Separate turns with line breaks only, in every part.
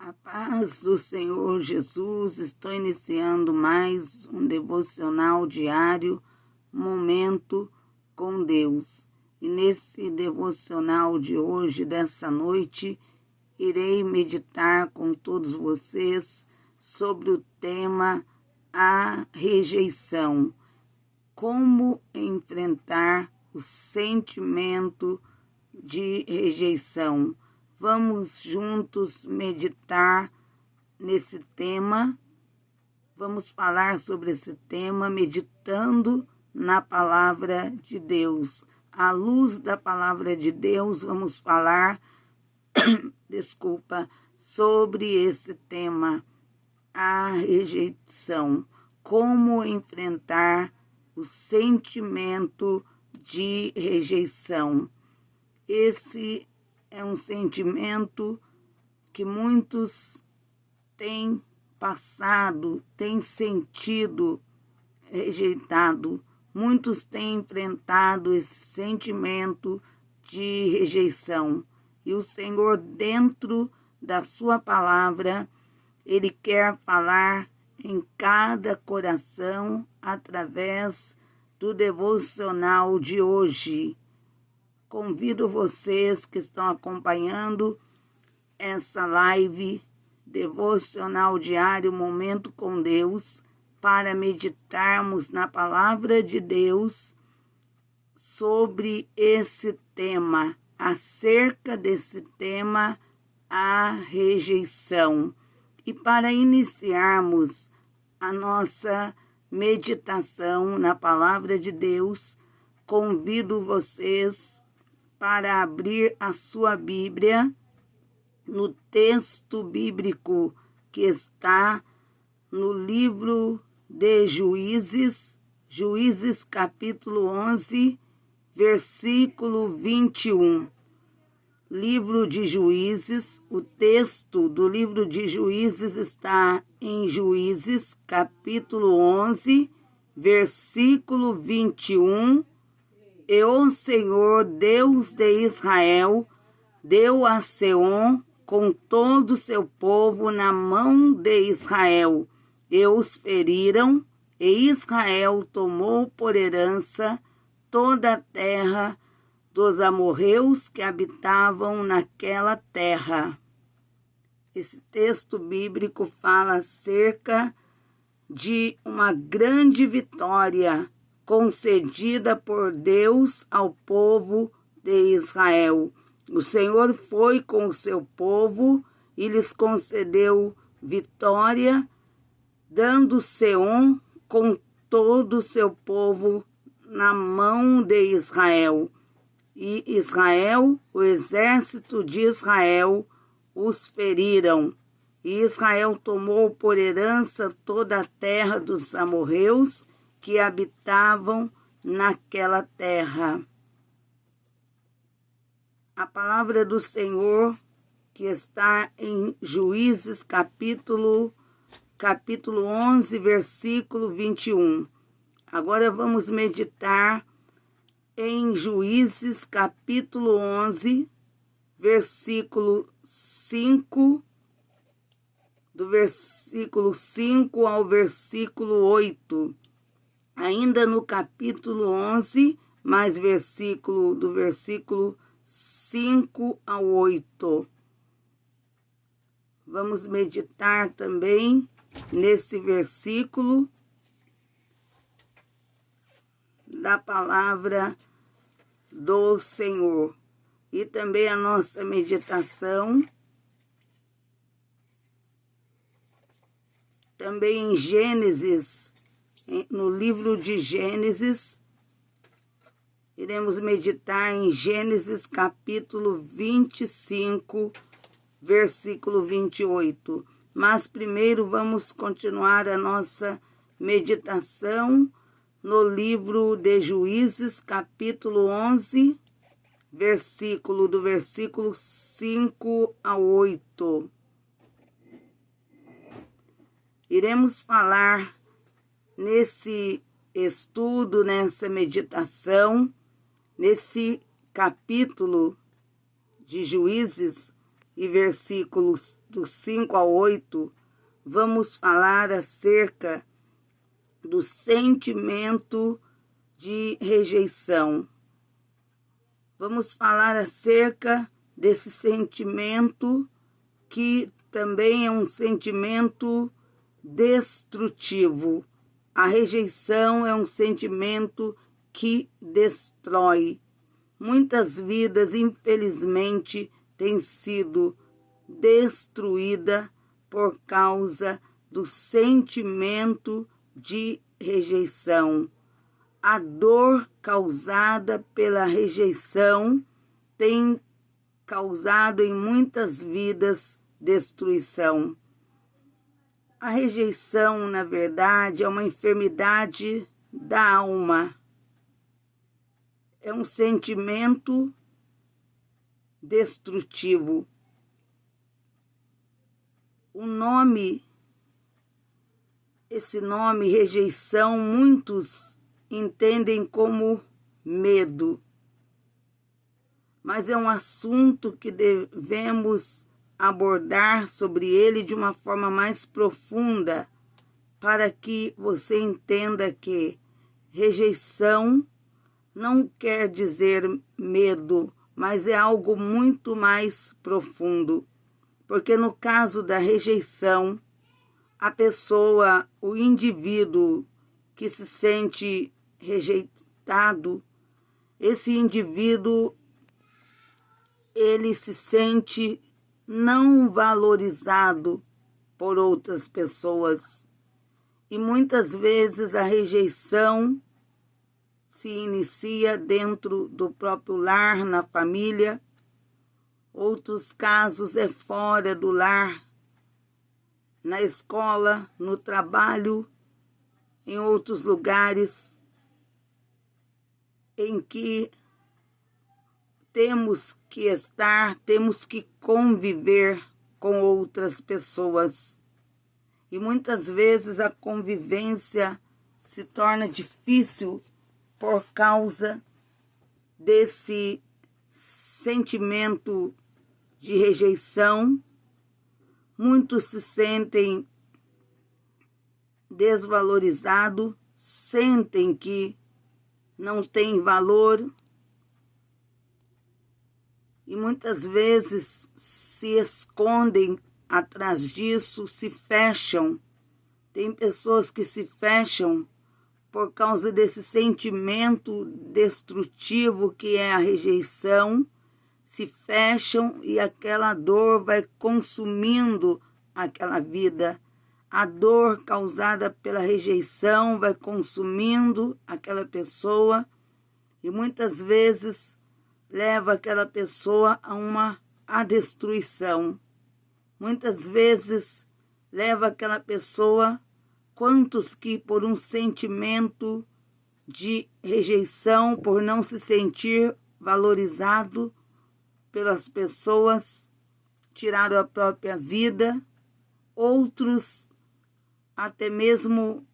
A paz do Senhor Jesus, estou iniciando mais um devocional diário, Momento com Deus. E nesse devocional de hoje, dessa noite, irei meditar com todos vocês sobre o tema A Rejeição. Como enfrentar o sentimento de rejeição. Vamos juntos meditar nesse tema. Vamos falar sobre esse tema meditando na palavra de Deus. À luz da palavra de Deus, vamos falar, sobre esse tema, a rejeição. Como enfrentar o sentimento de rejeição. Esse é um sentimento que muitos têm passado, têm sentido rejeitado. Muitos têm enfrentado esse sentimento de rejeição. E o Senhor, dentro da sua palavra, Ele quer falar em cada coração através do devocional de hoje. Convido vocês que estão acompanhando essa live devocional diário Momento com Deus para meditarmos na palavra de Deus sobre esse tema, acerca desse tema, a rejeição. E para iniciarmos a nossa meditação na palavra de Deus, convido vocês para abrir a sua Bíblia no texto bíblico que está no livro de Juízes, Juízes capítulo 11, versículo 21. Livro de Juízes, o texto do livro de Juízes está em Juízes capítulo 11, versículo 21. E o Senhor, Deus de Israel, deu a Seom com todo o seu povo na mão de Israel, e os feriram, e Israel tomou por herança toda a terra dos amorreus que habitavam naquela terra. Esse texto bíblico fala acerca de uma grande vitória concedida por Deus ao povo de Israel. O Senhor foi com o seu povo e lhes concedeu vitória, dando Seom com todo o seu povo na mão de Israel. E Israel, o exército de Israel, os feriram. E Israel tomou por herança toda a terra dos amorreus que habitavam naquela terra. A palavra do Senhor que está em Juízes capítulo 11, versículo 21. Agora vamos meditar em Juízes capítulo 11, versículo 5, do versículo 5 ao versículo 8. Ainda no capítulo 11, mais do versículo 5 ao 8. Vamos meditar também nesse versículo da palavra do Senhor. E também a nossa meditação também em Gênesis, no livro de Gênesis, iremos meditar em Gênesis capítulo 25, versículo 28. Mas primeiro vamos continuar a nossa meditação no livro de Juízes capítulo 11, do versículo 5 a 8. Iremos falar nesse estudo, nessa meditação, nesse capítulo de Juízes, e versículos do 5 ao 8, vamos falar acerca do sentimento de rejeição. Vamos falar acerca desse sentimento que também é um sentimento destrutivo. A rejeição é um sentimento que destrói. Muitas vidas, infelizmente, têm sido destruídas por causa do sentimento de rejeição. A dor causada pela rejeição tem causado em muitas vidas destruição. A rejeição, na verdade, é uma enfermidade da alma. É um sentimento destrutivo. Esse nome, rejeição, muitos entendem como medo. Mas é um assunto que devemos abordar sobre ele de uma forma mais profunda, para que você entenda que rejeição não quer dizer medo, mas é algo muito mais profundo. Porque no caso da rejeição, a pessoa, o indivíduo que se sente rejeitado, esse indivíduo, ele se sente não valorizado por outras pessoas. E muitas vezes a rejeição se inicia dentro do próprio lar, na família. Outros casos é fora do lar, na escola, no trabalho, em outros lugares em que temos que estar, temos que conviver com outras pessoas. E muitas vezes a convivência se torna difícil por causa desse sentimento de rejeição. Muitos se sentem desvalorizados, sentem que não têm valor e muitas vezes se escondem atrás disso, se fecham. Tem pessoas que se fecham por causa desse sentimento destrutivo que é a rejeição, se fecham e aquela dor vai consumindo aquela vida. A dor causada pela rejeição vai consumindo aquela pessoa e muitas vezes leva aquela pessoa a destruição. Muitas vezes leva aquela pessoa, quantos que por um sentimento de rejeição, por não se sentir valorizado pelas pessoas, tiraram a própria vida. Outros até mesmo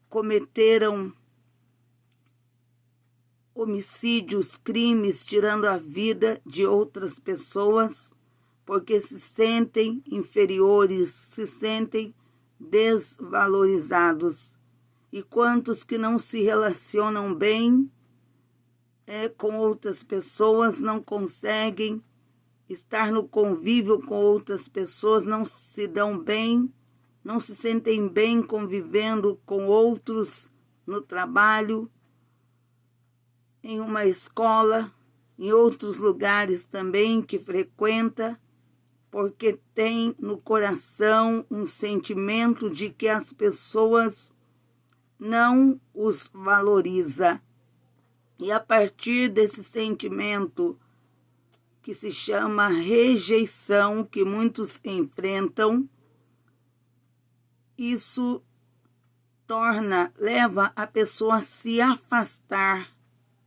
cometeram homicídios, crimes, tirando a vida de outras pessoas, porque se sentem inferiores, se sentem desvalorizados. E quantos que não se relacionam bem com outras pessoas, não conseguem estar no convívio com outras pessoas, não se dão bem, não se sentem bem convivendo com outros no trabalho, em uma escola, em outros lugares também que frequenta, porque tem no coração um sentimento de que as pessoas não os valorizam. E a partir desse sentimento que se chama rejeição, que muitos enfrentam, isso leva a pessoa a se afastar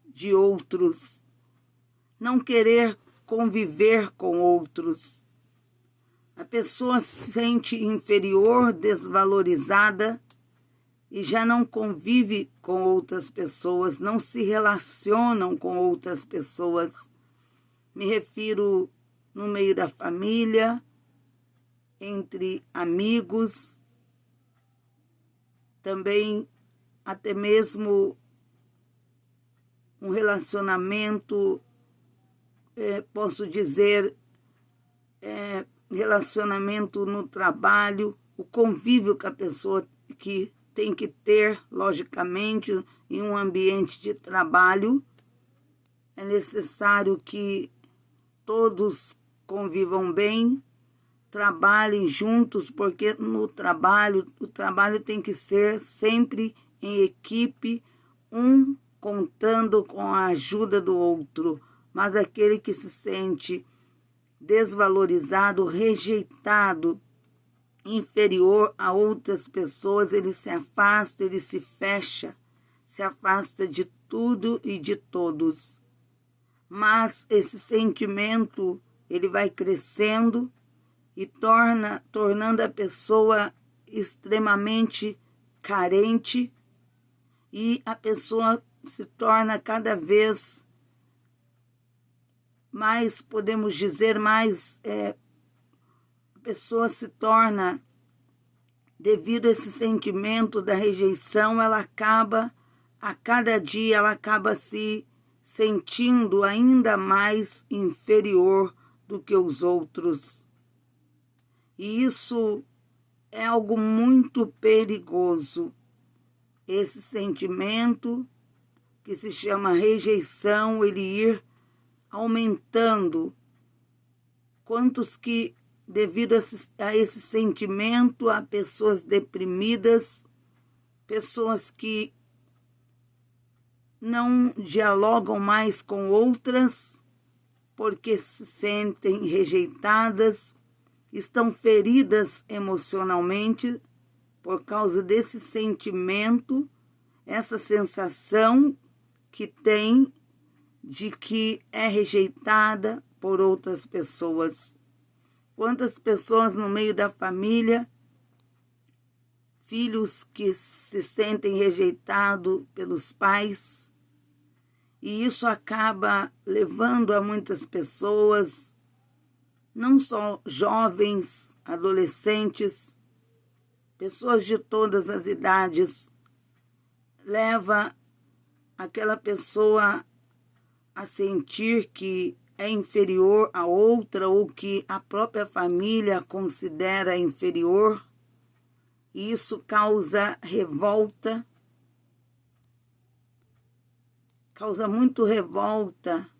de outros, não querer conviver com outros. A pessoa se sente inferior, desvalorizada e já não convive com outras pessoas, não se relacionam com outras pessoas. Me refiro no meio da família, entre amigos, também até mesmo um relacionamento, posso dizer, relacionamento no trabalho, o convívio que a pessoa que tem que ter, logicamente, em um ambiente de trabalho. É necessário que todos convivam bem, trabalhem juntos, porque no trabalho, o trabalho tem que ser sempre em equipe, um contando com a ajuda do outro. Mas aquele que se sente desvalorizado, rejeitado, inferior a outras pessoas, ele se afasta, ele se fecha, se afasta de tudo e de todos. Mas esse sentimento, ele vai crescendo e tornando a pessoa extremamente carente, e a pessoa se torna cada vez mais, podemos dizer, mais... a pessoa se torna, devido a esse sentimento da rejeição, ela acaba, a cada dia, ela acaba se sentindo ainda mais inferior do que os outros. E isso é algo muito perigoso. Esse sentimento que se chama rejeição, ele ir aumentando. Quantos que, devido a esse sentimento, há pessoas deprimidas, pessoas que não dialogam mais com outras porque se sentem rejeitadas, estão feridas emocionalmente por causa desse sentimento, essa sensação que tem de que é rejeitada por outras pessoas. Quantas pessoas no meio da família, filhos que se sentem rejeitados pelos pais, e isso acaba levando a muitas pessoas, não só jovens, adolescentes, pessoas de todas as idades, leva aquela pessoa a sentir que é inferior a outra, ou que a própria família considera inferior, e isso causa revolta, causa muito revolta.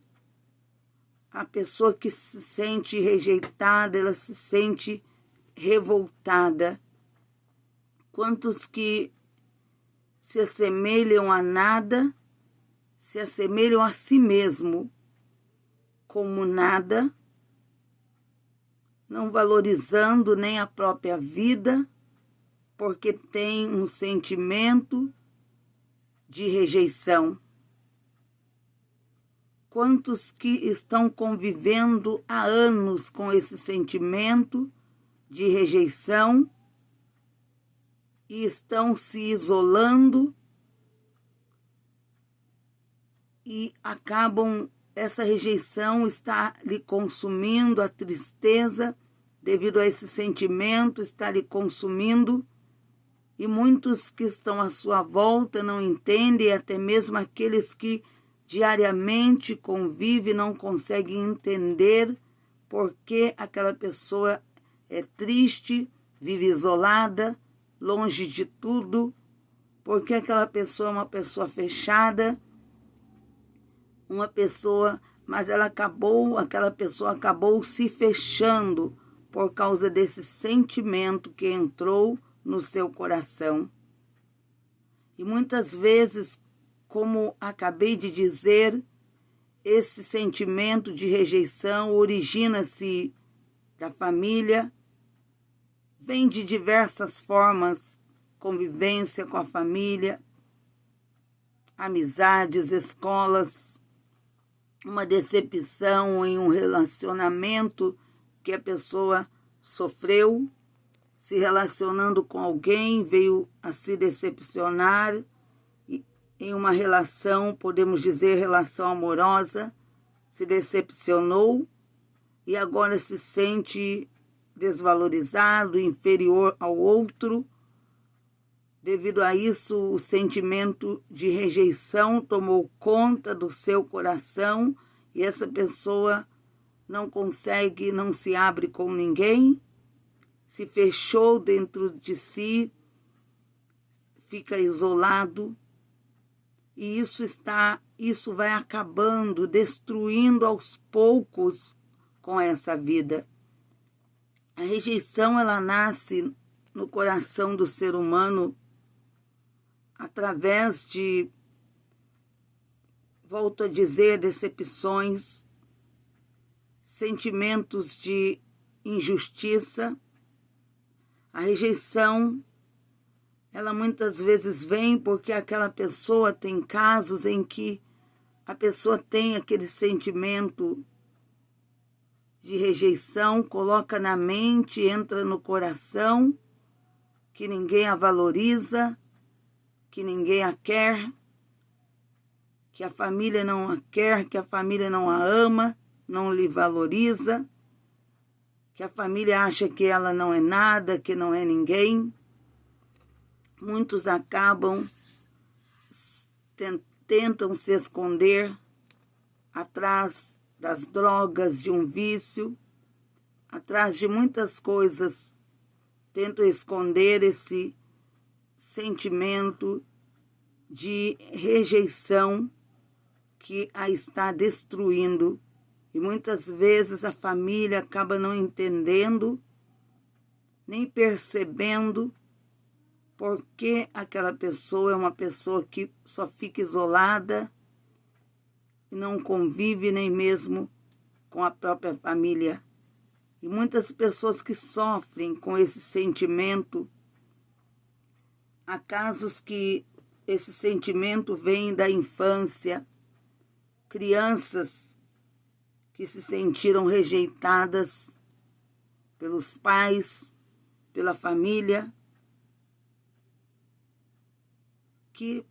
A pessoa que se sente rejeitada, ela se sente revoltada. Quantos que se assemelham a nada, se assemelham a si mesmo como nada, não valorizando nem a própria vida, porque tem um sentimento de rejeição. Quantos que estão convivendo há anos com esse sentimento de rejeição e estão se isolando e acabam, essa rejeição está lhe consumindo, a tristeza devido a esse sentimento está lhe consumindo, e muitos que estão à sua volta não entendem, até mesmo aqueles que diariamente convivem não conseguem entender por que aquela pessoa é triste, vive isolada, longe de tudo, porque aquela pessoa é uma pessoa fechada, uma pessoa, mas aquela pessoa acabou se fechando por causa desse sentimento que entrou no seu coração. E muitas vezes, como acabei de dizer, esse sentimento de rejeição origina-se da família, vem de diversas formas, convivência com a família, amizades, escolas, uma decepção em um relacionamento que a pessoa sofreu, se relacionando com alguém, veio a se decepcionar, em uma relação, podemos dizer, relação amorosa, se decepcionou, e agora se sente desvalorizado, inferior ao outro. Devido a isso, o sentimento de rejeição tomou conta do seu coração e essa pessoa não consegue, não se abre com ninguém, se fechou dentro de si, fica isolado, e isso vai acabando, destruindo aos poucos com essa vida. A rejeição, ela nasce no coração do ser humano através de, volto a dizer, decepções, sentimentos de injustiça. A rejeição, ela muitas vezes vem porque aquela pessoa tem casos em que a pessoa tem aquele sentimento de rejeição, coloca na mente, entra no coração, que ninguém a valoriza, que ninguém a quer, que a família não a quer, que a família não a ama, não lhe valoriza, que a família acha que ela não é nada, que não é ninguém. Muitos acabam, tentam se esconder atrás das drogas, de um vício, atrás de muitas coisas, tentam esconder esse sentimento de rejeição que a está destruindo. E muitas vezes a família acaba não entendendo, nem percebendo porque aquela pessoa é uma pessoa que só fica isolada e não convive nem mesmo com a própria família. E muitas pessoas que sofrem com esse sentimento, há casos que esse sentimento vem da infância, crianças que se sentiram rejeitadas pelos pais, pela família, que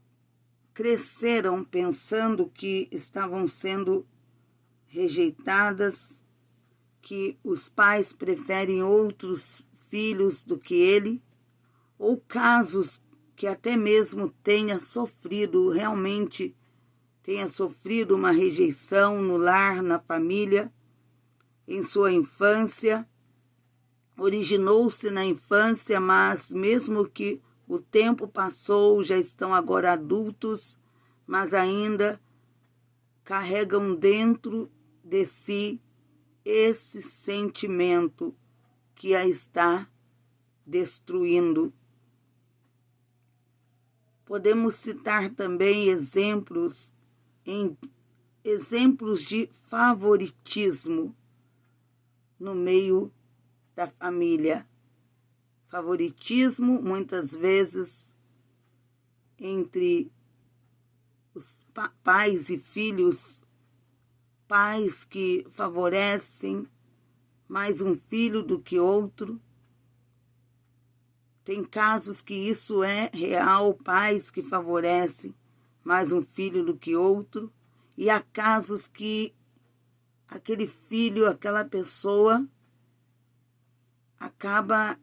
cresceram pensando que estavam sendo rejeitadas, que os pais preferem outros filhos do que ele, ou casos que até mesmo tenha sofrido realmente, tenha sofrido uma rejeição no lar, na família, em sua infância, originou-se na infância, mas mesmo que o tempo passou, já estão agora adultos, mas ainda carregam dentro de si esse sentimento que a está destruindo. Podemos citar também exemplos de favoritismo no meio da família. Favoritismo, muitas vezes, entre os pais e filhos, pais que favorecem mais um filho do que outro. Tem casos que isso é real, pais que favorecem mais um filho do que outro, e há casos que aquele filho, aquela pessoa, acaba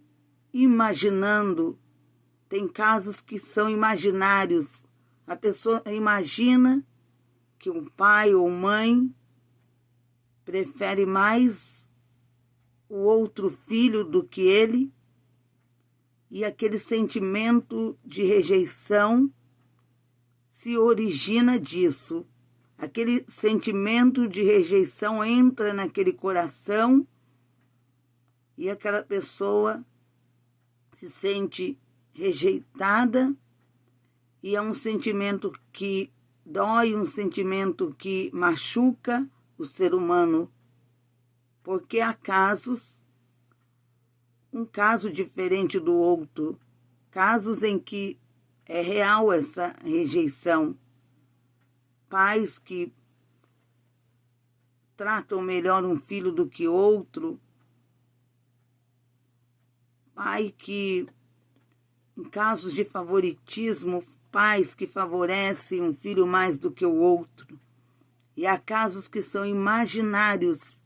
imaginando. Tem casos que são imaginários. A pessoa imagina que um pai ou mãe prefere mais o outro filho do que ele, e aquele sentimento de rejeição se origina disso. Aquele sentimento de rejeição entra naquele coração e aquela pessoa se sente rejeitada, e é um sentimento que dói, um sentimento que machuca o ser humano, porque há casos, um caso diferente do outro, casos em que é real essa rejeição. Pais que tratam melhor um filho do que outro, pai que, em casos de favoritismo, pais que favorecem um filho mais do que o outro. E há casos que são imaginários,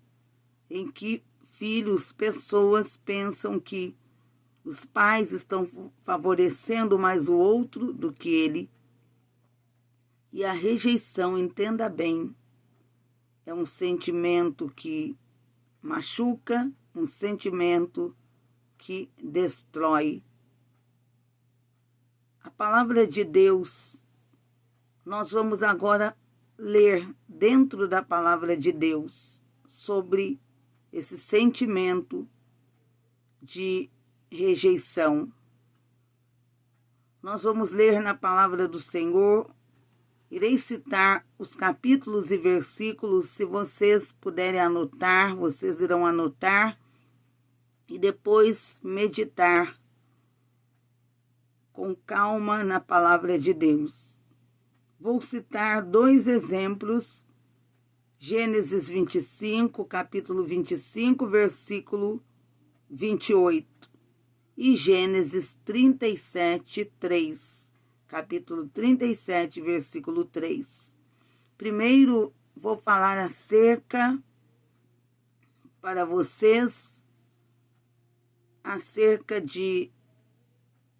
em que filhos, pessoas pensam que os pais estão favorecendo mais o outro do que ele. E a rejeição, entenda bem, é um sentimento que machuca, um sentimento que destrói. A palavra de Deus, nós vamos agora ler dentro da palavra de Deus sobre esse sentimento de rejeição. Nós vamos ler na palavra do Senhor. Irei citar os capítulos e versículos. Se vocês puderem anotar, vocês irão anotar e depois meditar com calma na palavra de Deus. Vou citar 2 exemplos. Gênesis 25, capítulo 25, versículo 28. E Gênesis 37, 3. Capítulo 37, versículo 3. Primeiro, vou falar para vocês, acerca de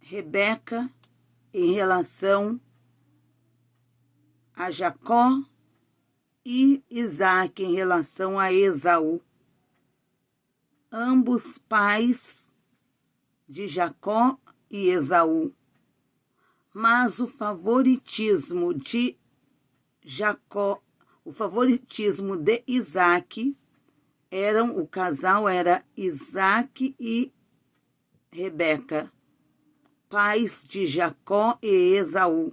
Rebeca em relação a Jacó e Isaac em relação a Esaú. Ambos pais de Jacó e Esaú. Mas o favoritismo de Jacó, o favoritismo de Isaac, o casal era Isaac e Rebeca, pais de Jacó e Esaú.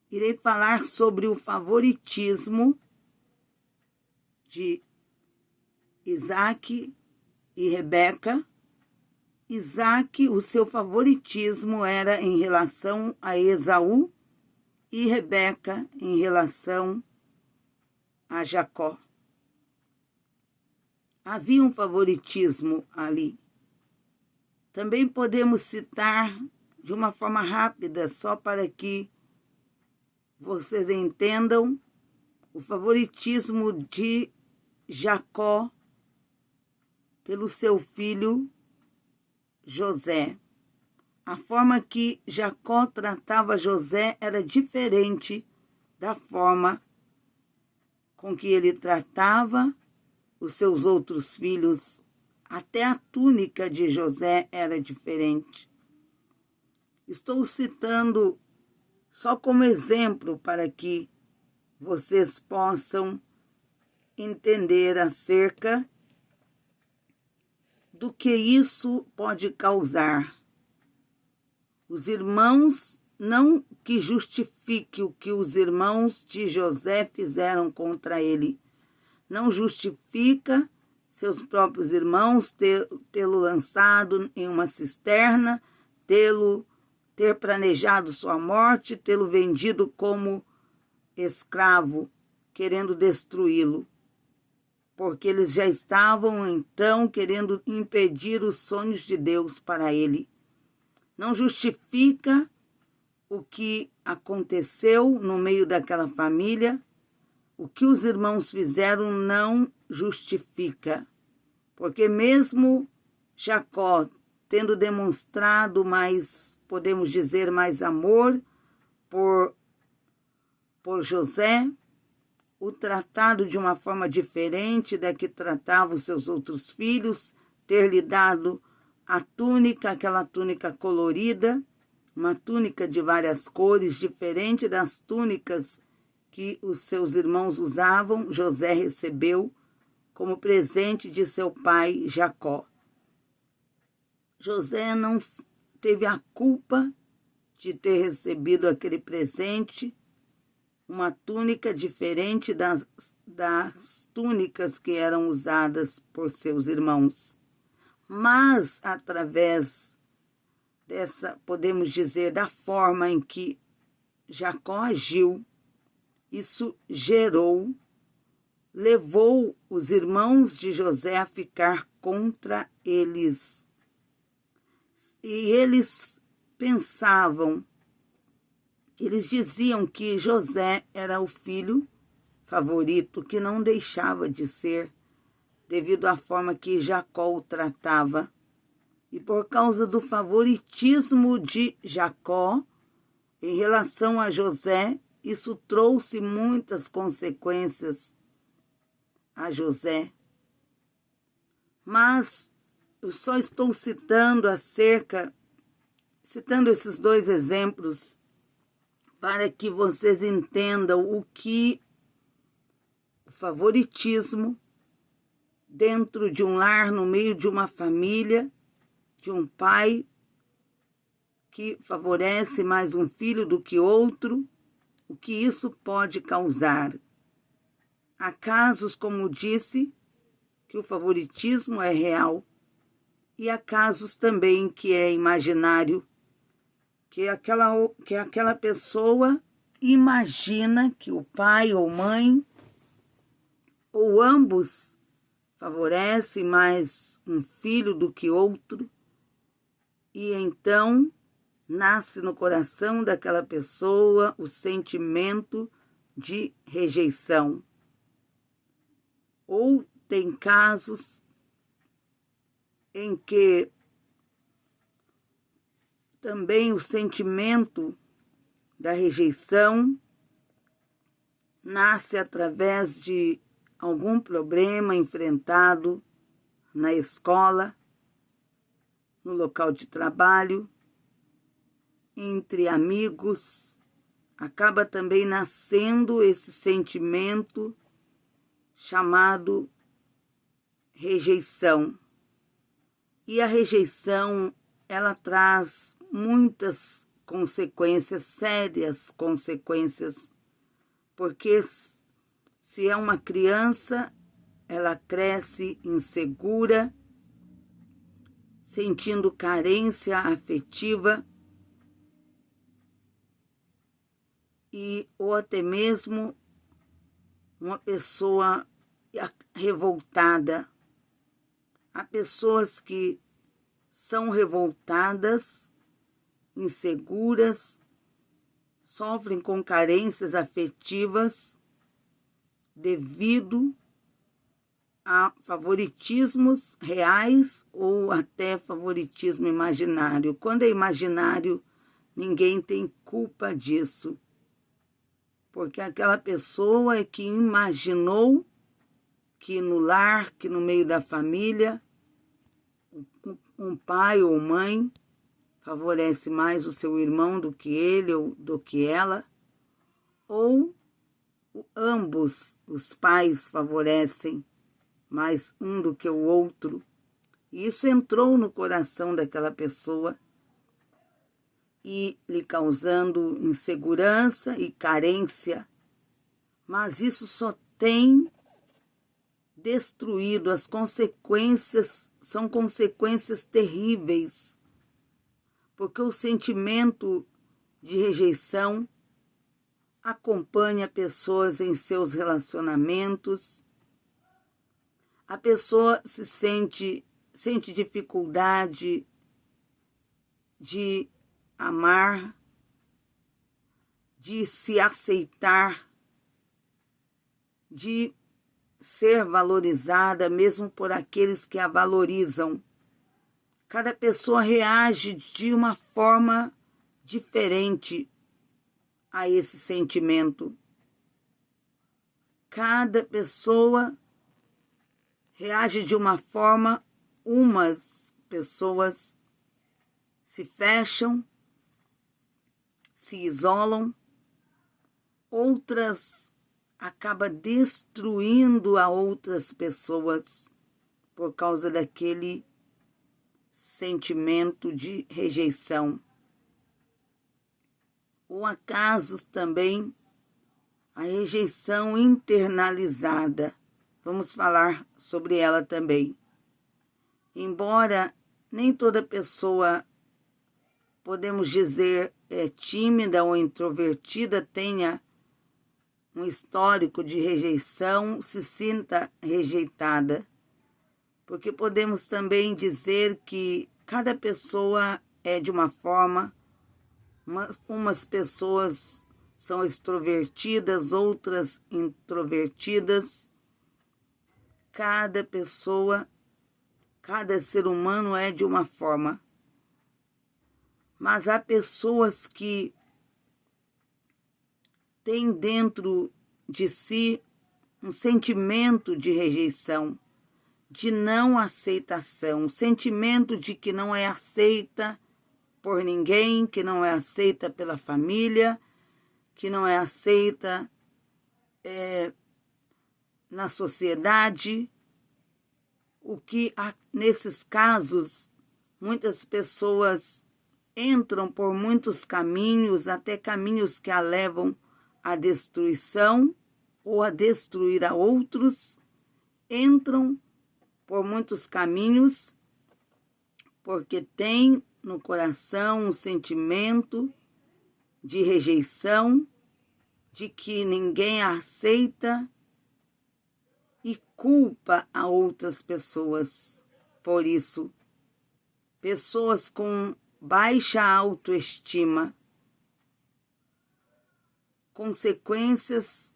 Irei falar sobre o favoritismo de Isaac e Rebeca. Isaac, o seu favoritismo era em relação a Esaú e Rebeca em relação a Jacó. Havia um favoritismo ali. Também podemos citar de uma forma rápida, só para que vocês entendam, o favoritismo de Jacó pelo seu filho José. A forma que Jacó tratava José era diferente da forma com que ele tratava os seus outros filhos. Até a túnica de José era diferente. Estou citando só como exemplo para que vocês possam entender acerca do que isso pode causar. Os irmãos, não que justifique o que os irmãos de José fizeram contra ele, não justifica seus próprios irmãos tê-lo lançado em uma cisterna, ter planejado sua morte, tê-lo vendido como escravo, querendo destruí-lo. Porque eles já estavam, então, querendo impedir os sonhos de Deus para ele. Não justifica o que aconteceu no meio daquela família. O que os irmãos fizeram não justifica. Porque mesmo Jacó tendo demonstrado mais, podemos dizer, mais amor por José, o tratado de uma forma diferente da que tratava os seus outros filhos, ter-lhe dado a túnica, aquela túnica colorida, uma túnica de várias cores, diferente das túnicas que os seus irmãos usavam, José recebeu como presente de seu pai Jacó. José não teve a culpa de ter recebido aquele presente, uma túnica diferente das túnicas que eram usadas por seus irmãos. Mas, através dessa, podemos dizer, da forma em que Jacó agiu, isso levou os irmãos de José a ficar contra eles. E eles pensavam, eles diziam que José era o filho favorito, que não deixava de ser devido à forma que Jacó o tratava. E por causa do favoritismo de Jacó em relação a José, isso trouxe muitas consequências a José. Mas eu só estou citando esses dois exemplos para que vocês entendam o que o favoritismo dentro de um lar, no meio de uma família, de um pai que favorece mais um filho do que outro, o que isso pode causar. Há casos, como disse, que o favoritismo é real, e há casos também que é imaginário, que aquela pessoa imagina que o pai ou mãe, ou ambos, favorece mais um filho do que outro, e então nasce no coração daquela pessoa o sentimento de rejeição. Ou tem casos em que também o sentimento da rejeição nasce através de algum problema enfrentado na escola, no local de trabalho, entre amigos. Acaba também nascendo esse sentimento chamado rejeição. E a rejeição, ela traz muitas consequências, sérias consequências, porque se é uma criança, ela cresce insegura, sentindo carência afetiva, ou até mesmo uma pessoa revoltada. Há pessoas que são revoltadas, inseguras, sofrem com carências afetivas devido a favoritismos reais ou até favoritismo imaginário. Quando é imaginário, ninguém tem culpa disso, porque aquela pessoa é que imaginou que no lar, que no meio da família, um pai ou mãe favorece mais o seu irmão do que ele ou do que ela, ou ambos os pais favorecem mais um do que o outro. E isso entrou no coração daquela pessoa e lhe causando insegurança e carência. Mas isso só tem destruído. As consequências são consequências terríveis, porque o sentimento de rejeição acompanha pessoas em seus relacionamentos. A pessoa sente dificuldade de amar, de se aceitar, de ser valorizada mesmo por aqueles que a valorizam. Cada pessoa reage de uma forma diferente a esse sentimento. Cada pessoa reage de uma forma. Umas pessoas se fecham, se isolam, outras acabam destruindo a outras pessoas por causa daquele sentimento de rejeição. Ou há casos também a rejeição internalizada. Vamos falar sobre ela também. Embora nem toda pessoa, podemos dizer, tímida ou introvertida, tenha um histórico de rejeição, se sinta rejeitada. Porque podemos também dizer que cada pessoa é de uma forma. Umas pessoas são extrovertidas, outras introvertidas. cada pessoa, cada ser humano é de uma forma. Mas há pessoas que têm dentro de si um sentimento de rejeição, de não aceitação, um sentimento de que não é aceita por ninguém, que não é aceita pela família, que não é aceita na sociedade. O que, nesses casos, muitas pessoas entram por muitos caminhos, até caminhos que a levam à destruição ou a destruir a outros, entram por muitos caminhos porque tem no coração um sentimento de rejeição, de que ninguém a aceita e culpa a outras pessoas por isso. Pessoas com baixa autoestima, consequências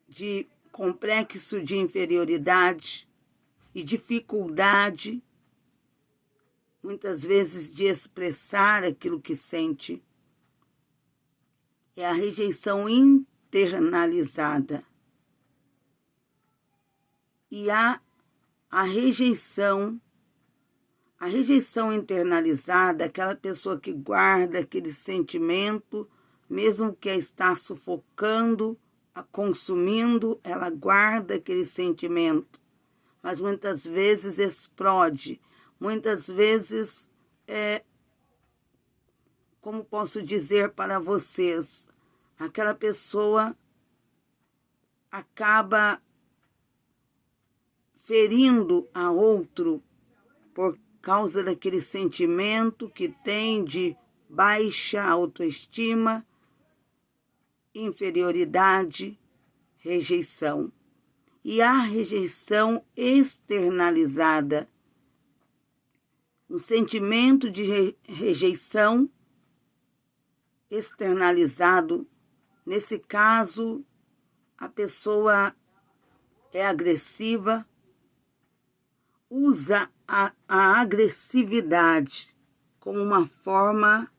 de complexo de inferioridade e dificuldade, muitas vezes, de expressar aquilo que sente. É a rejeição internalizada. E há a rejeição internalizada, aquela pessoa que guarda aquele sentimento, mesmo que a está sufocando, a consumindo, ela guarda aquele sentimento. Mas muitas vezes explode, muitas vezes, como posso dizer para vocês, aquela pessoa acaba ferindo a outro por causa daquele sentimento que tem de baixa autoestima, inferioridade, rejeição. E a rejeição externalizada, um sentimento de rejeição externalizado. Nesse caso, a pessoa é agressiva, usa a agressividade como uma forma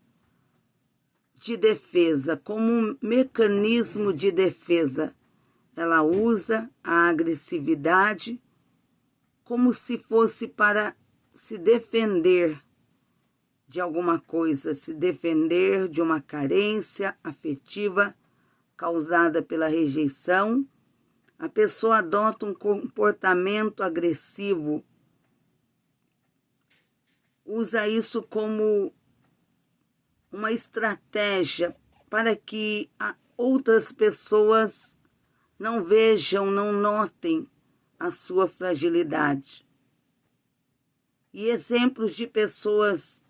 de defesa, como um mecanismo de defesa. Ela usa a agressividade como se fosse para se defender de alguma coisa, se defender de uma carência afetiva causada pela rejeição. A pessoa adota um comportamento agressivo, usa isso como uma estratégia para que outras pessoas não vejam, não notem a sua fragilidade. E exemplos de pessoas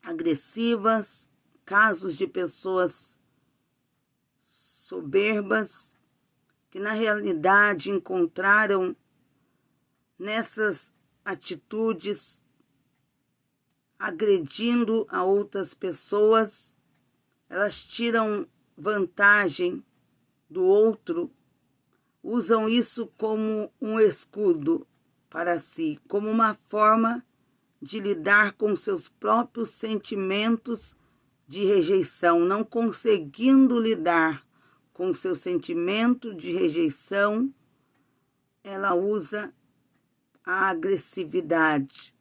agressivas, casos de pessoas soberbas, que na realidade encontraram nessas atitudes, agredindo a outras pessoas, elas tiram vantagem do outro, usam isso como um escudo para si, como uma forma de lidar com seus próprios sentimentos de rejeição, não conseguindo lidar com seu sentimento de rejeição, ela usa a agressividade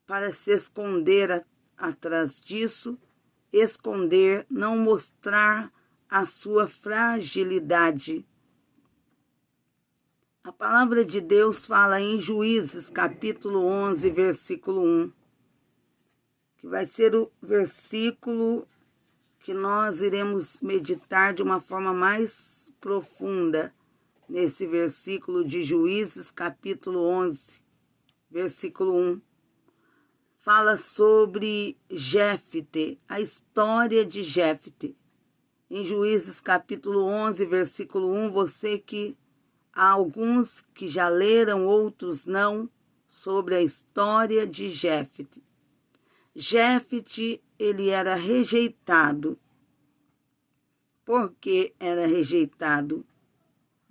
para se esconder atrás disso, esconder, não mostrar a sua fragilidade. A palavra de Deus fala em Juízes, capítulo 11, versículo 1, que vai ser o versículo que nós iremos meditar de uma forma mais profunda nesse versículo de Juízes, capítulo 11, versículo 1. Fala sobre Jefte, a história de Jefte. Em Juízes, capítulo 11, versículo 1, você que há alguns que já leram, outros não, sobre a história de Jefte. Jefte, ele era rejeitado. Por que era rejeitado?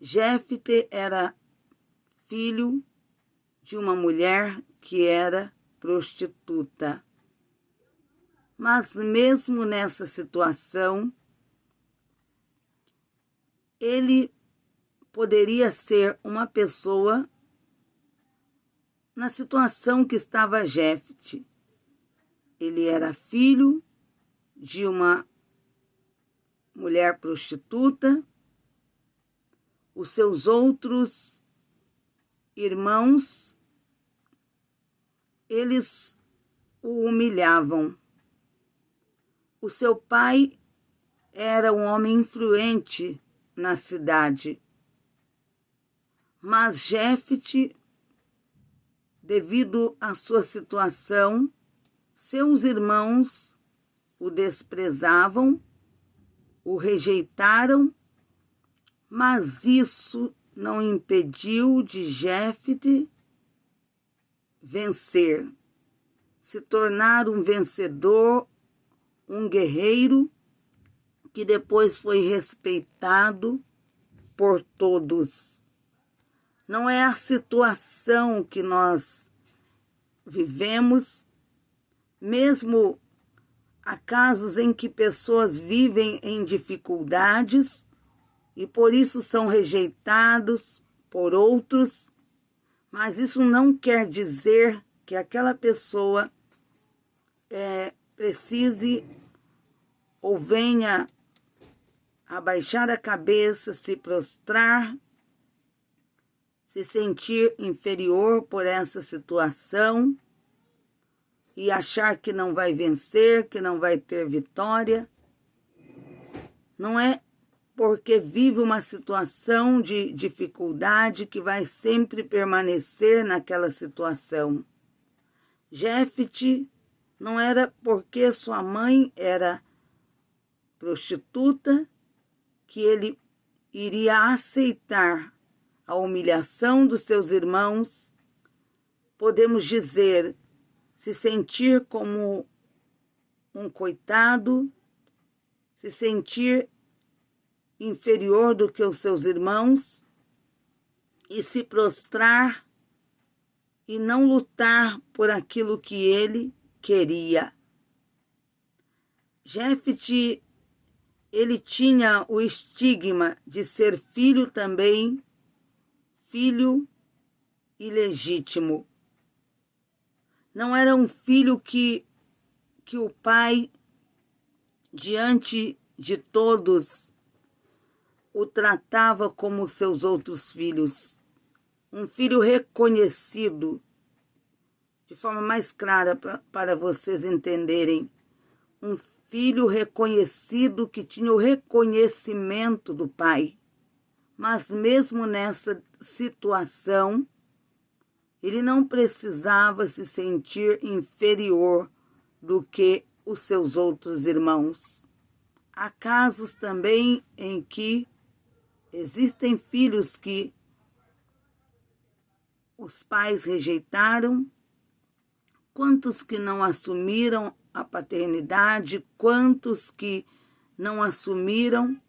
Jefté era filho de uma mulher que era prostituta. Mas mesmo nessa situação, ele poderia ser uma pessoa na situação que estava Jefté. Ele era filho de uma mulher prostituta. Os seus outros irmãos, eles o humilhavam. O seu pai era um homem influente na cidade. Mas Jefté, devido à sua situação, seus irmãos o desprezavam, o rejeitaram, mas isso não impediu de Jefté vencer, se tornar um vencedor, um guerreiro que depois foi respeitado por todos. Não é a situação que nós vivemos, mesmo há casos em que pessoas vivem em dificuldades e por isso são rejeitados por outros, mas isso não quer dizer que aquela pessoa precise ou venha abaixar a cabeça, se prostrar, se sentir inferior por essa situação e achar que não vai vencer, que não vai ter vitória. Não é porque vive uma situação de dificuldade que vai sempre permanecer naquela situação. Jefté não era porque sua mãe era prostituta que ele iria aceitar a humilhação dos seus irmãos. Podemos dizer, se sentir como um coitado, se sentir inferior do que os seus irmãos e se prostrar e não lutar por aquilo que ele queria. Jefté, ele tinha o estigma de ser filho também, filho ilegítimo. Não era um filho que o pai, diante de todos, o tratava como seus outros filhos. Um filho reconhecido, de forma mais clara para vocês entenderem. Um filho reconhecido que tinha o reconhecimento do pai. Mas mesmo nessa situação, ele não precisava se sentir inferior do que os seus outros irmãos. Há casos também em que existem filhos que os pais rejeitaram, quantos que não assumiram a paternidade, quantos que não assumiram,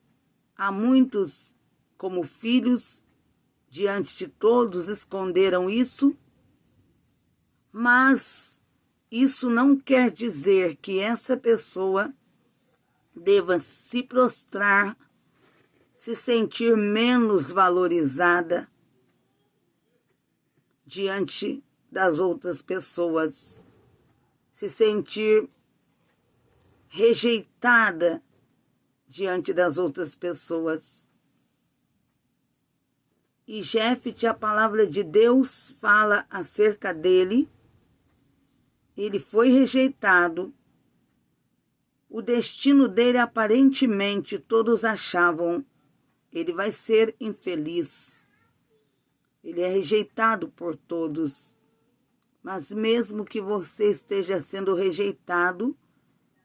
há muitos como filhos, diante de todos, esconderam isso, mas isso não quer dizer que essa pessoa deva se prostrar, se sentir menos valorizada diante das outras pessoas, se sentir rejeitada diante das outras pessoas. E Jefté, a palavra de Deus fala acerca dele. Ele foi rejeitado. O destino dele, aparentemente, todos achavam, ele vai ser infeliz. Ele é rejeitado por todos. Mas mesmo que você esteja sendo rejeitado,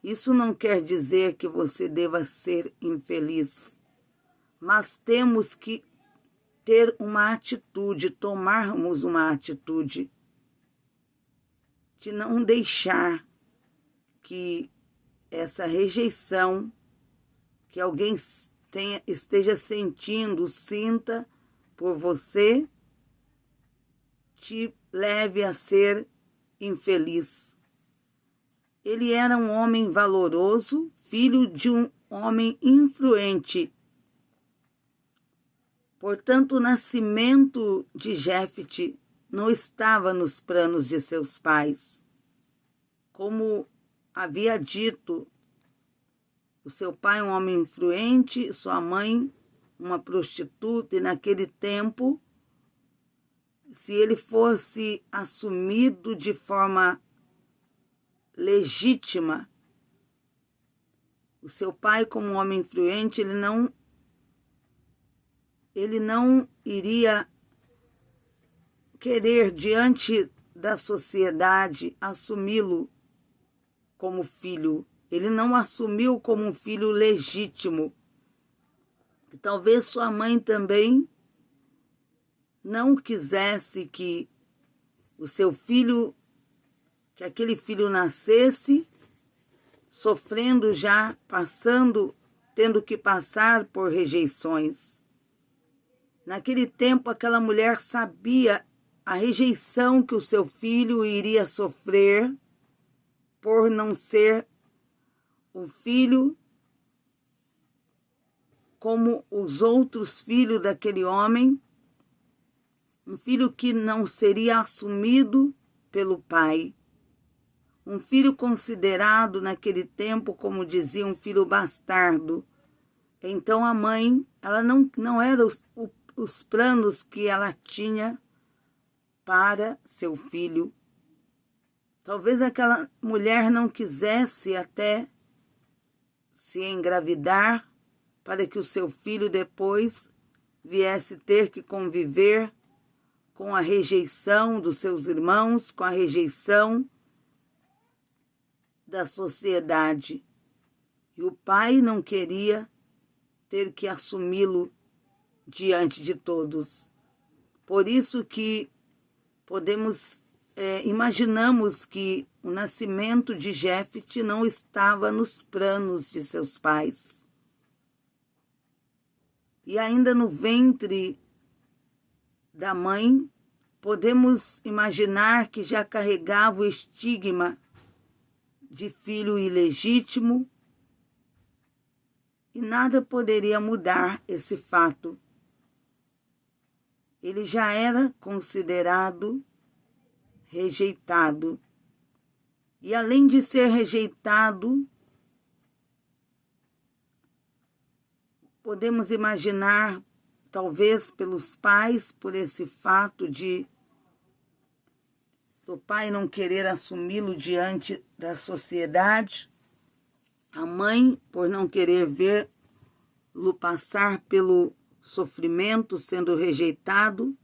isso não quer dizer que você deva ser infeliz. Mas temos que ter uma atitude, tomarmos uma atitude de não deixar que essa rejeição que alguém esteja sentindo, sinta, por você te leve a ser infeliz. Ele era um homem valoroso, filho de um homem influente. Portanto, o nascimento de Jefte não estava nos planos de seus pais. Como havia dito, o seu pai um homem influente, sua mãe uma prostituta, e naquele tempo, se ele fosse assumido de forma legítima, o seu pai como um homem influente, ele não iria querer diante da sociedade assumi-lo como filho. Ele não assumiu como um filho legítimo. Talvez sua mãe também não quisesse que o seu filho, que aquele filho nascesse sofrendo já, tendo que passar por rejeições. Naquele tempo, aquela mulher sabia a rejeição que o seu filho iria sofrer por não ser um filho como os outros filhos daquele homem, um filho que não seria assumido pelo pai, um filho considerado naquele tempo, como dizia, um filho bastardo. Então a mãe, ela não era os planos que ela tinha para seu filho. Talvez aquela mulher não quisesse até se engravidar para que o seu filho depois viesse ter que conviver com a rejeição dos seus irmãos, com a rejeição da sociedade. E o pai não queria ter que assumi-lo diante de todos. Por isso que imaginamos que o nascimento de Jefte não estava nos planos de seus pais. E ainda no ventre da mãe, podemos imaginar que já carregava o estigma de filho ilegítimo, e nada poderia mudar esse fato. Ele já era considerado rejeitado. E além de ser rejeitado, podemos imaginar, talvez pelos pais, por esse fato do pai não querer assumi-lo diante da sociedade, a mãe por não querer vê-lo passar pelo sofrimento, sendo rejeitado.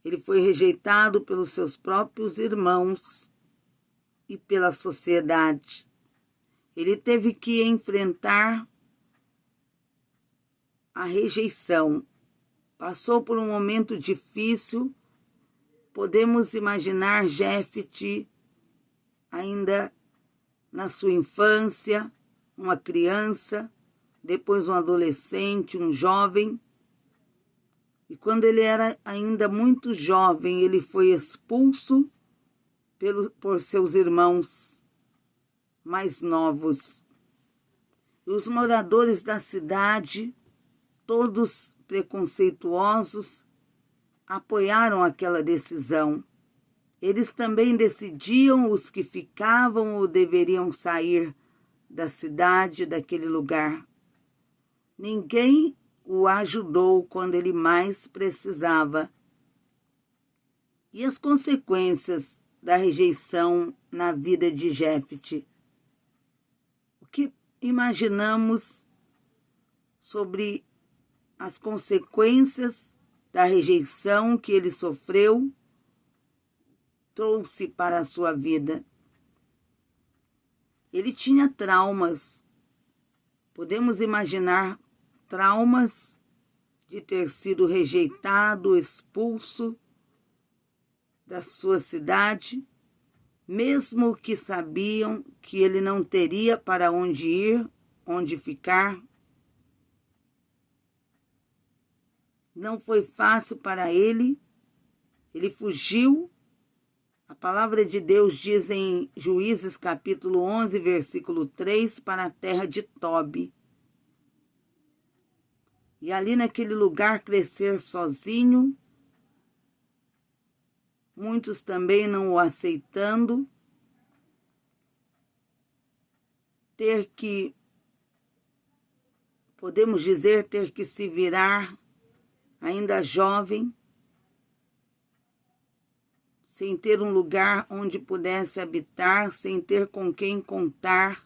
Ele foi rejeitado pelos seus próprios irmãos e pela sociedade. Ele teve que enfrentar a rejeição. Passou por um momento difícil. Podemos imaginar Jefte ainda na sua infância, uma criança, depois um adolescente, um jovem. E quando ele era ainda muito jovem, ele foi expulso por seus irmãos mais novos. E os moradores da cidade, todos preconceituosos, apoiaram aquela decisão. Eles também decidiam os que ficavam ou deveriam sair da cidade, daquele lugar. Ninguém o ajudou quando ele mais precisava. E as consequências da rejeição na vida de Jefte? O que imaginamos sobre as consequências da rejeição que ele sofreu, trouxe para a sua vida? Ele tinha traumas. Podemos imaginar traumas de ter sido rejeitado, expulso da sua cidade, mesmo que sabiam que ele não teria para onde ir, onde ficar. Não foi fácil para ele. Ele fugiu. A palavra de Deus diz em Juízes capítulo 11, versículo 3, para a terra de Tobi. E ali naquele lugar crescer sozinho, muitos também não o aceitando, ter que, podemos dizer, ter que se virar ainda jovem, sem ter um lugar onde pudesse habitar, sem ter com quem contar.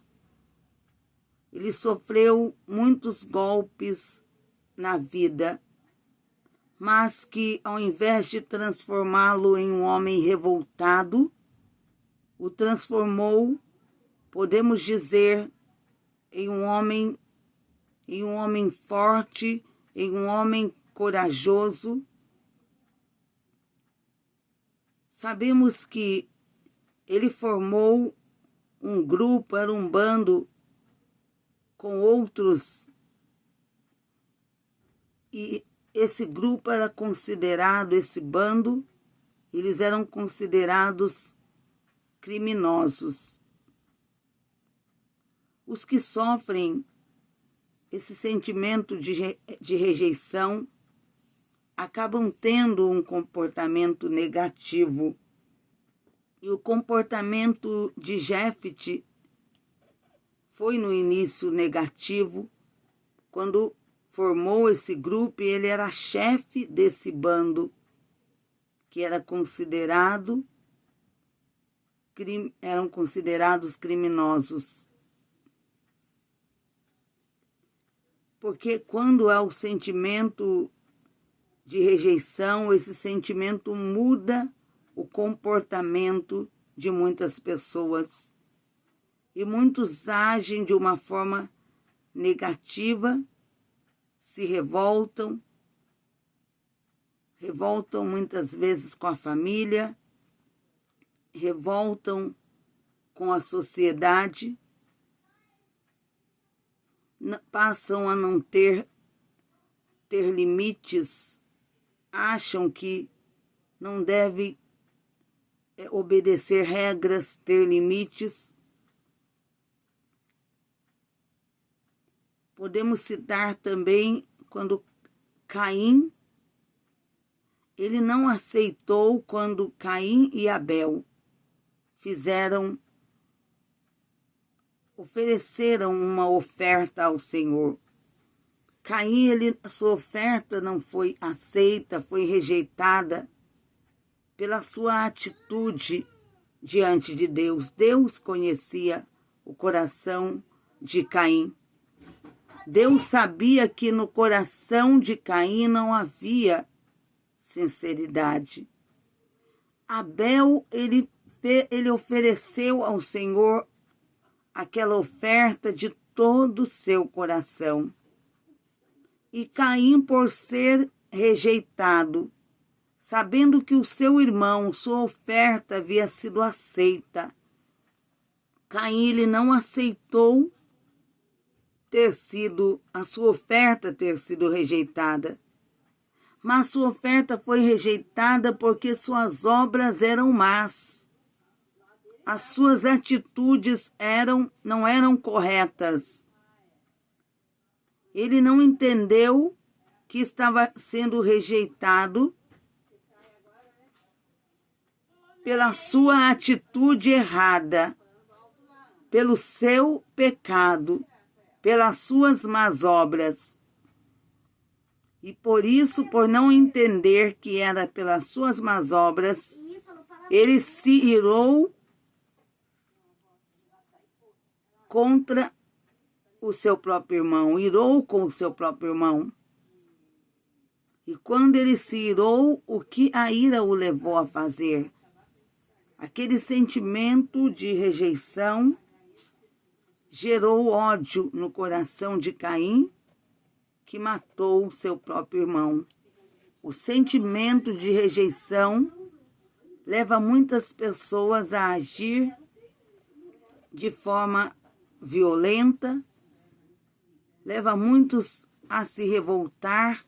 Ele sofreu muitos golpes na vida, mas que, ao invés de transformá-lo em um homem revoltado, o transformou, podemos dizer, em um homem forte, em um homem corajoso. Sabemos que ele formou um grupo, era um bando com outros, e esse grupo era considerado, esse bando, eles eram considerados criminosos. Os que sofrem esse sentimento de rejeição acabam tendo um comportamento negativo. E o comportamento de Jefte foi no início negativo. Quando formou esse grupo, ele era chefe desse bando, que eram considerados criminosos. Porque quando há o sentimento de rejeição, esse sentimento muda o comportamento de muitas pessoas. E muitos agem de uma forma negativa, se revoltam muitas vezes com a família, revoltam com a sociedade, passam a não ter limites, acham que não deve obedecer regras, ter limites. Podemos citar também quando Caim, ele não aceitou quando Caim e Abel ofereceram uma oferta ao Senhor. Caim, a sua oferta não foi aceita, foi rejeitada pela sua atitude diante de Deus. Deus conhecia o coração de Caim. Deus sabia que no coração de Caim não havia sinceridade. Abel, ele ofereceu ao Senhor aquela oferta de todo o seu coração. E Caim, por ser rejeitado, sabendo que o seu irmão, sua oferta havia sido aceita, Caim, ele não aceitou a sua oferta ter sido rejeitada. Mas sua oferta foi rejeitada porque suas obras eram más. As suas atitudes não eram corretas. Ele não entendeu que estava sendo rejeitado pela sua atitude errada, pelo seu pecado, pelas suas más obras. E por isso, por não entender que era pelas suas más obras, ele se irou contra o seu próprio irmão, irou com o seu próprio irmão. E quando ele se irou, o que a ira o levou a fazer? Aquele sentimento de rejeição gerou ódio no coração de Caim, que matou o seu próprio irmão. O sentimento de rejeição leva muitas pessoas a agir de forma violenta, leva muitos a se revoltar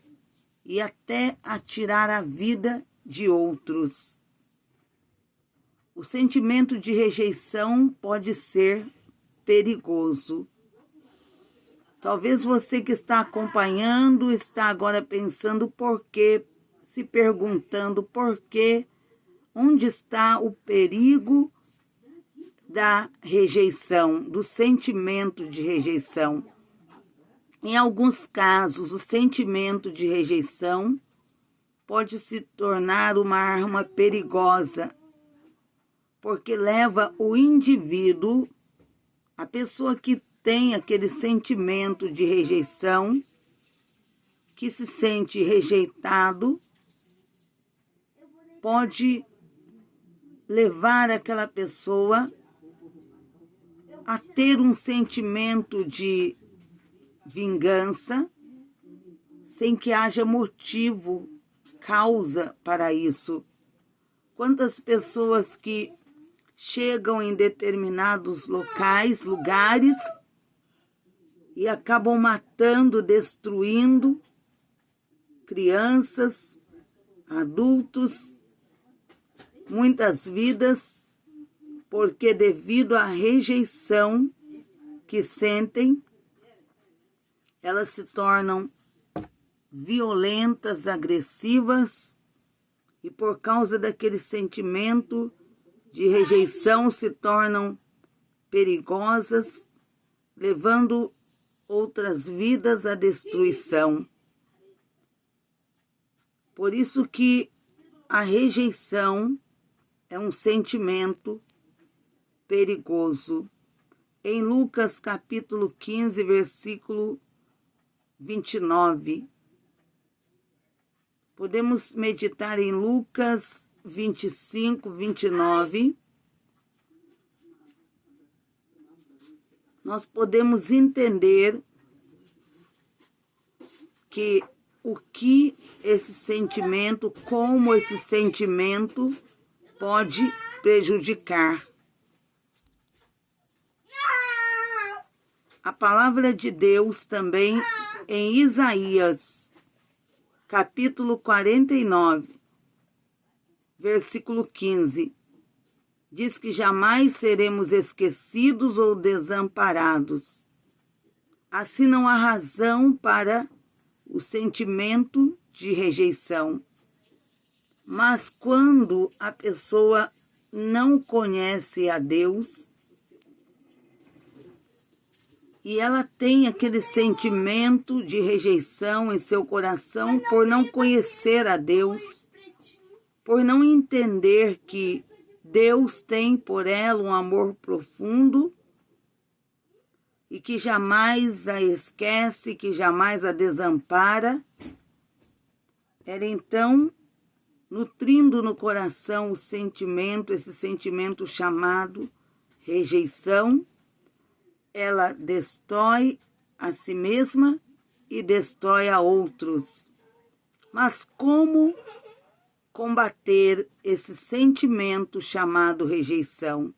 e até a tirar a vida de outros. O sentimento de rejeição pode ser perigoso. Talvez você que está acompanhando está agora pensando por quê, se perguntando por quê, onde está o perigo da rejeição, do sentimento de rejeição. Em alguns casos, o sentimento de rejeição pode se tornar uma arma perigosa, porque leva o indivíduo, a pessoa que tem aquele sentimento de rejeição, que se sente rejeitado, pode levar aquela pessoa a ter um sentimento de vingança, sem que haja motivo, causa para isso. Quantas pessoas que chegam em determinados lugares, e acabam matando, destruindo crianças, adultos, muitas vidas, porque devido à rejeição que sentem, elas se tornam violentas, agressivas, e por causa daquele sentimento de rejeição se tornam perigosas, levando outras vidas à destruição. Por isso que a rejeição é um sentimento perigoso. Em Lucas capítulo 15, versículo 29. Podemos meditar em Lucas 25, 29. Nós podemos entender que o que esse sentimento, como esse sentimento pode prejudicar. A palavra de Deus também em Isaías, capítulo 49, versículo 15, diz que jamais seremos esquecidos ou desamparados. Assim não há razão para o sentimento de rejeição. Mas quando a pessoa não conhece a Deus, e ela tem aquele sentimento de rejeição em seu coração por não conhecer a Deus, por não entender que Deus tem por ela um amor profundo e que jamais a esquece, que jamais a desampara, ela então, nutrindo no coração o sentimento, esse sentimento chamado rejeição, ela destrói a si mesma e destrói a outros. Mas como combater esse sentimento chamado rejeição?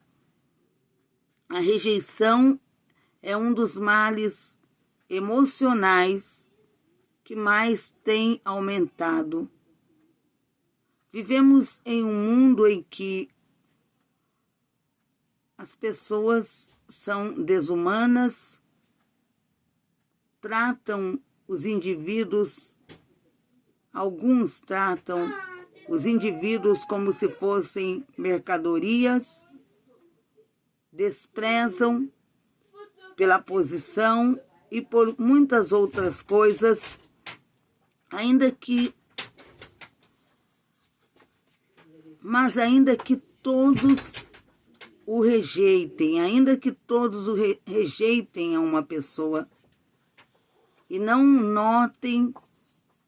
A rejeição é um dos males emocionais que mais tem aumentado. Vivemos em um mundo em que as pessoas são desumanas, tratam os indivíduos, alguns tratam os indivíduos como se fossem mercadorias, desprezam pela posição e por muitas outras coisas, ainda que todos o rejeitem, ainda que todos o rejeitem a uma pessoa e não notem,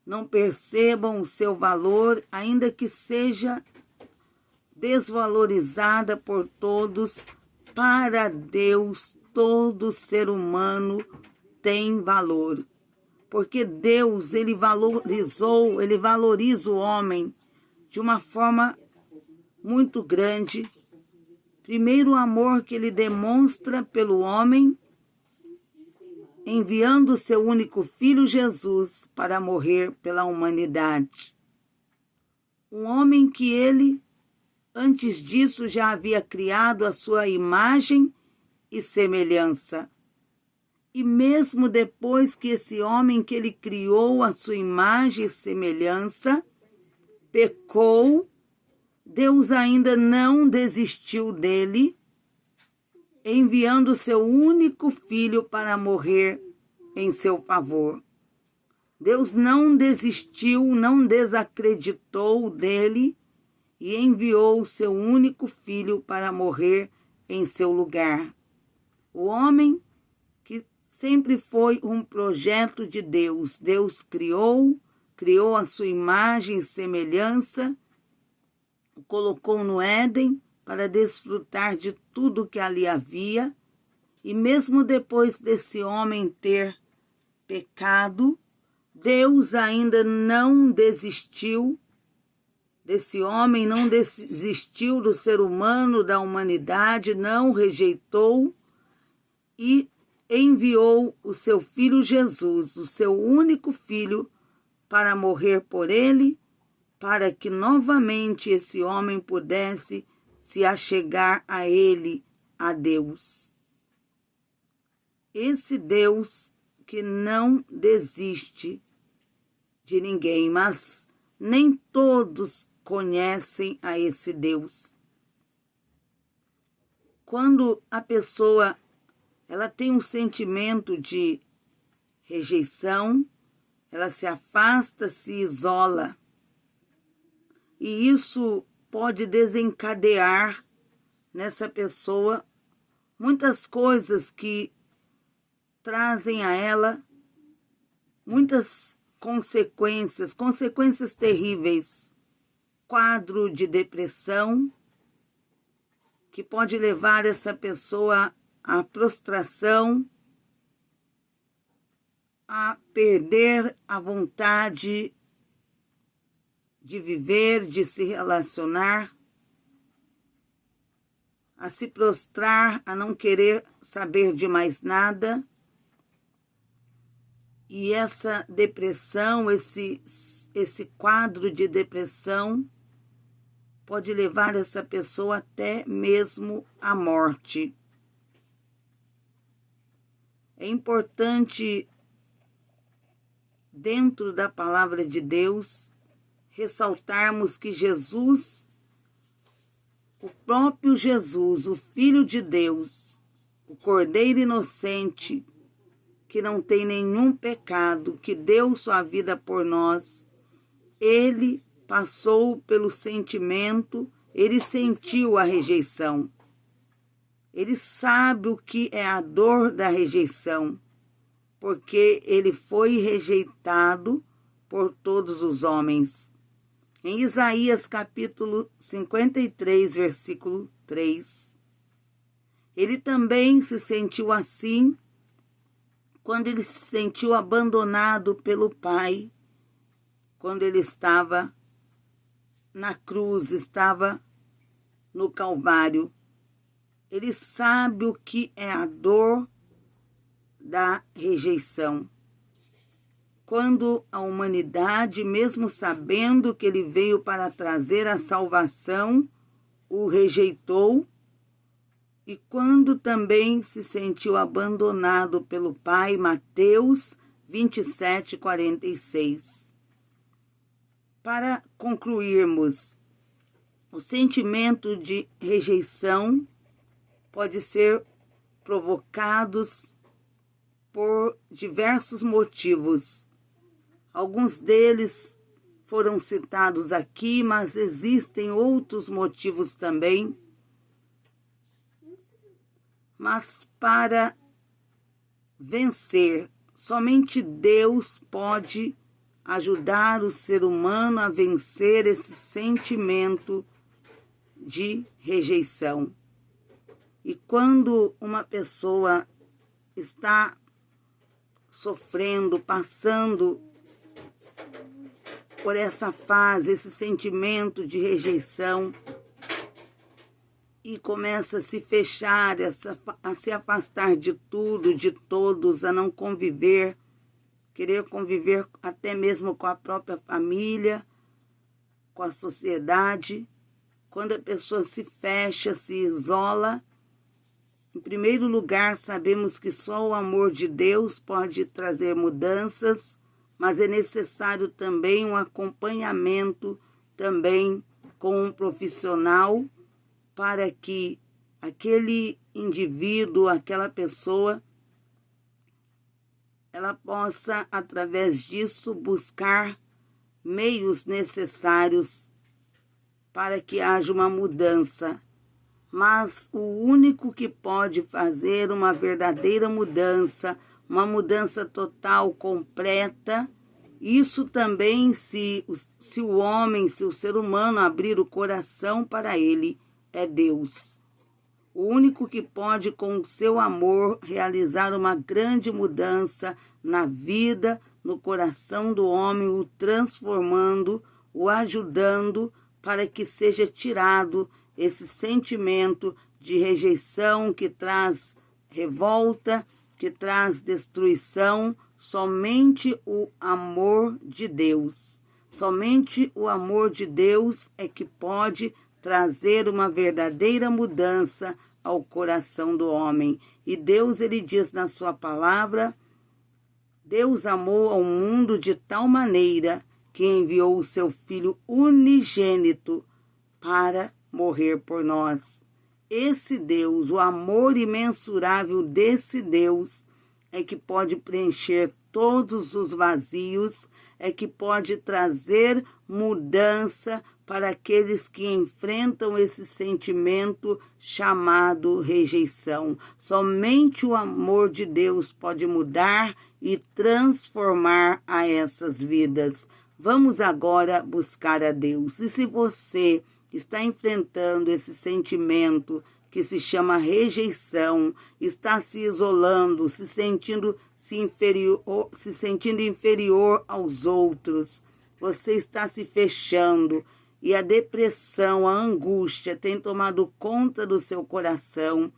não percebam o seu valor, ainda que seja desvalorizada por todos, para Deus todo ser humano tem valor. Porque Deus, ele valoriza o homem de uma forma muito grande. Primeiro, o amor que ele demonstra pelo homem enviando o seu único filho Jesus para morrer pela humanidade. Um homem que ele, antes disso, já havia criado a sua imagem e semelhança. E mesmo depois que esse homem que ele criou a sua imagem e semelhança pecou, Deus ainda não desistiu dele, enviando o seu único filho para morrer em seu favor. Deus não desistiu, não desacreditou dele e enviou o seu único filho para morrer em seu lugar. O homem que sempre foi um projeto de Deus. Deus criou a sua imagem e semelhança, o colocou no Éden para desfrutar de tudo que ali havia, e mesmo depois desse homem ter pecado, Deus ainda não desistiu desse homem, não desistiu do ser humano, da humanidade, não rejeitou e enviou o seu filho Jesus, o seu único filho, para morrer por ele, para que novamente esse homem pudesse se achegar a ele, a Deus. Esse Deus que não desiste de ninguém, mas nem todos conhecem a esse Deus. Quando a pessoa ela tem um sentimento de rejeição, ela se afasta, se isola. E isso pode desencadear nessa pessoa muitas coisas que trazem a ela muitas consequências terríveis. Quadro de depressão, que pode levar essa pessoa à prostração, a perder a vontade de viver, de se relacionar, a se prostrar, a não querer saber de mais nada. E essa depressão, esse quadro de depressão pode levar essa pessoa até mesmo à morte. É importante, dentro da palavra de Deus, ressaltarmos que Jesus, o próprio Jesus, o Filho de Deus, o Cordeiro inocente, que não tem nenhum pecado, que deu sua vida por nós, ele passou pelo sentimento, ele sentiu a rejeição. Ele sabe o que é a dor da rejeição, porque ele foi rejeitado por todos os homens. Em Isaías capítulo 53, versículo 3, ele também se sentiu assim quando ele se sentiu abandonado pelo Pai, quando ele estava na cruz, estava no Calvário. Ele sabe o que é a dor da rejeição. Quando a humanidade, mesmo sabendo que ele veio para trazer a salvação, o rejeitou, e quando também se sentiu abandonado pelo Pai, Mateus 27, 46. Para concluirmos, o sentimento de rejeição pode ser provocado por diversos motivos. Alguns deles foram citados aqui, mas existem outros motivos também. Mas para vencer, somente Deus pode ajudar o ser humano a vencer esse sentimento de rejeição. E quando uma pessoa está sofrendo, passando por essa fase, esse sentimento de rejeição, e começa a se fechar, a se afastar de tudo, de todos, a não conviver, querer conviver até mesmo com a própria família, com a sociedade. Quando a pessoa se fecha, se isola, em primeiro lugar, sabemos que só o amor de Deus pode trazer mudanças, mas é necessário também um acompanhamento também com um profissional para que aquele indivíduo, aquela pessoa, ela possa, através disso, buscar meios necessários para que haja uma mudança. Mas o único que pode fazer uma verdadeira mudança, uma mudança total, completa, isso também se o homem, se o ser humano abrir o coração para ele, é Deus. O único que pode, com o seu amor, realizar uma grande mudança na vida, no coração do homem, o transformando, o ajudando para que seja tirado esse sentimento de rejeição que traz revolta, que traz destruição. Somente o amor de Deus, somente o amor de Deus é que pode trazer uma verdadeira mudança ao coração do homem. E Deus, ele diz na sua palavra, Deus amou ao mundo de tal maneira que enviou o seu Filho unigênito para morrer por nós. Esse Deus, o amor imensurável desse Deus, é que pode preencher todos os vazios, é que pode trazer mudança para aqueles que enfrentam esse sentimento chamado rejeição. Somente o amor de Deus pode mudar e transformar a essas vidas. Vamos agora buscar a Deus. E se você está enfrentando esse sentimento que se chama rejeição, está se isolando, se sentindo inferior aos outros, você está se fechando e a depressão, a angústia tem tomado conta do seu coração.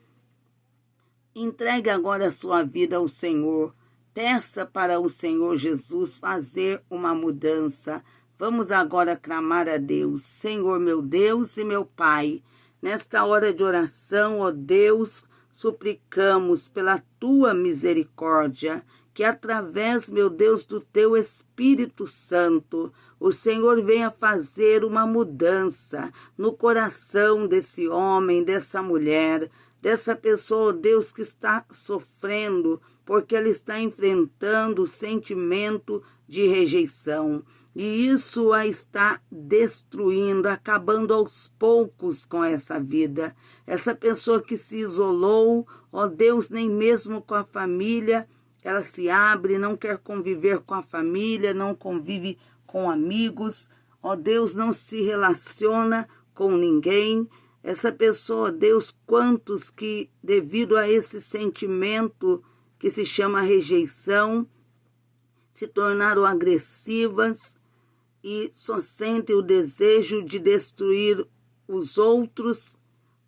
Entregue agora a sua vida ao Senhor. Peça para o Senhor Jesus fazer uma mudança. Vamos agora clamar a Deus. Senhor, meu Deus e meu Pai, nesta hora de oração, ó Deus, suplicamos pela tua misericórdia, que através, meu Deus, do teu Espírito Santo, o Senhor venha fazer uma mudança no coração desse homem, dessa mulher, dessa pessoa, ó Deus, que está sofrendo, porque ela está enfrentando o sentimento de rejeição. E isso a está destruindo, acabando aos poucos com essa vida. Essa pessoa que se isolou, ó Deus, nem mesmo com a família, ela se abre, não quer conviver com a família, não convive com amigos, ó Deus, não se relaciona com ninguém. Essa pessoa, ó Deus, quantos que, devido a esse sentimento que se chama rejeição, se tornaram agressivas e só sentem o desejo de destruir os outros,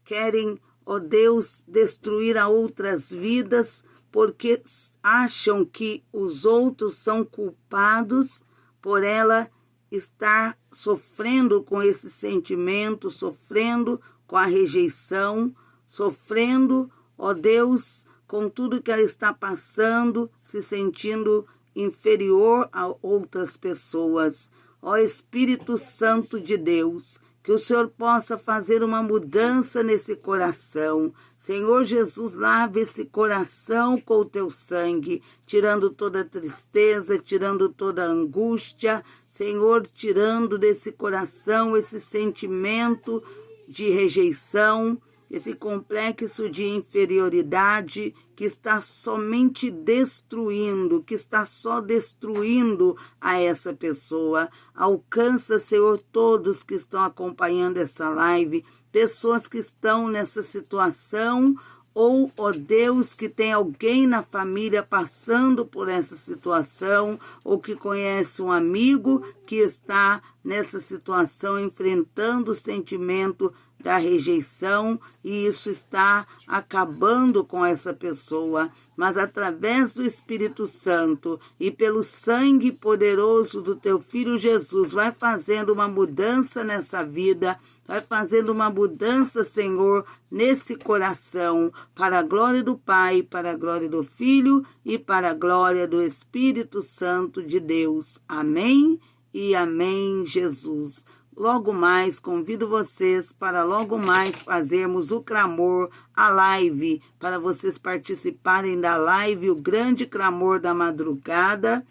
querem, ó Deus, destruir a outras vidas, porque acham que os outros são culpados por ela estar sofrendo com esse sentimento, sofrendo com a rejeição, sofrendo, ó Deus, com tudo que ela está passando, se sentindo inferior a outras pessoas. Ó Espírito Santo de Deus, que o Senhor possa fazer uma mudança nesse coração. Senhor Jesus, lave esse coração com o teu sangue, tirando toda tristeza, tirando toda angústia. Senhor, tirando desse coração esse sentimento de rejeição, esse complexo de inferioridade que está somente destruindo, que está só destruindo a essa pessoa. Alcança, Senhor, todos que estão acompanhando essa live, pessoas que estão nessa situação, ou, ó Deus, que tem alguém na família passando por essa situação, ou que conhece um amigo que está nessa situação, enfrentando o sentimento da rejeição, e isso está acabando com essa pessoa. Mas através do Espírito Santo e pelo sangue poderoso do teu Filho Jesus, vai fazendo uma mudança nessa vida, vai fazendo uma mudança, Senhor, nesse coração, para a glória do Pai, para a glória do Filho e para a glória do Espírito Santo de Deus. Amém e amém, Jesus. Logo mais, convido vocês para logo mais fazermos o clamor, a live, para vocês participarem da live, o grande clamor da madrugada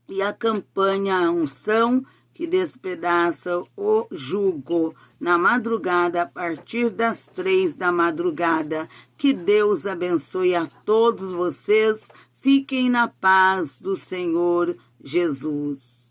e a campanha A Unção que despedaça o jugo, na madrugada, a partir das 3 da madrugada. Que Deus abençoe a todos vocês. Fiquem na paz do Senhor Jesus.